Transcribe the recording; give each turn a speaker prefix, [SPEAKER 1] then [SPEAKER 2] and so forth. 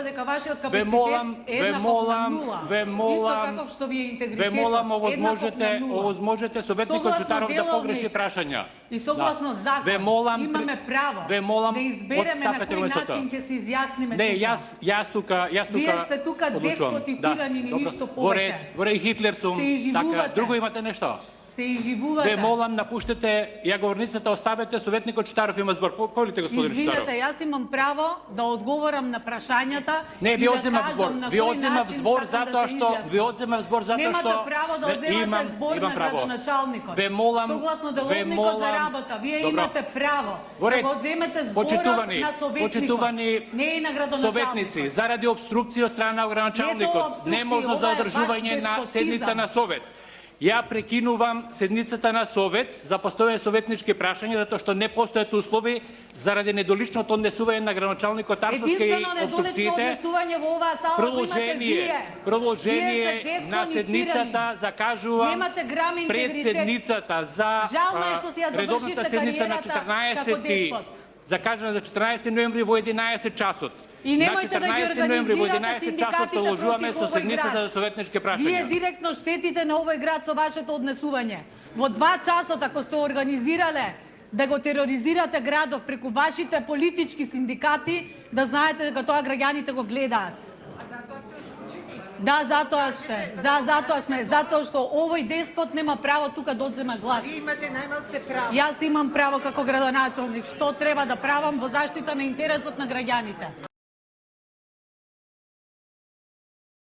[SPEAKER 1] дека вашиот капацитет е еднаков на нула. Исто каков што ви е интегритетот.
[SPEAKER 2] Ве молам, овозможете советникот Чутаров да погреши прашања.
[SPEAKER 1] И согласно закон имаме право да избереме на кој начин ќе се изјасниме.
[SPEAKER 2] Не, јас тука
[SPEAKER 1] Вие сте тука деспоти, тирани, ни ништо повеќе.
[SPEAKER 2] Во ред Хитлер сум, така, друго имате нешто?
[SPEAKER 1] Се изживувате.
[SPEAKER 2] Ве молам, напуштете ја говорницата, оставете советникот Чутаров има збор. Повелите, господин Чутаров.
[SPEAKER 1] Извинете, јас имам право да одговорам на прашањата.
[SPEAKER 2] Не, ви одземав збор. Ви одземав збор затоа што
[SPEAKER 1] немате право да одземате збор на градоначалникот.
[SPEAKER 2] Ве молам,
[SPEAKER 1] согласно деловникот за работа, вие имате право да го одземете зборот на советникот. Не и на градоначалникот.
[SPEAKER 2] Советници, заради обструкција од страна на градоначалникот, не може за одржување на седница на совет. Ја прекинувам седницата на совет за постојање советнички прашања, затоа што не постојат услови заради недоличното однесување на градоначалникот Арсовски и обструкциите. Продолжение на седницата закажувам пред седницата за редовната седница на 14 закажана за 14 ноември во 11 часот. На 14 ноември во 11 часот продолжуваме со седницата за советнички прашања.
[SPEAKER 1] Вие директно штетите на овој град со вашето однесување. Во 2 часот, ако сте организирале да го тероризирате градов преку вашите политички синдикати, да знаете дека тоа граѓаните го гледаат. Да, затоа сме. Затоа што овој деспот нема право тука да одзема глас.
[SPEAKER 3] Вие имате најмалце право.
[SPEAKER 1] Јас имам право како градоначалник. Што треба да правам во заштита на интересот на граѓаните?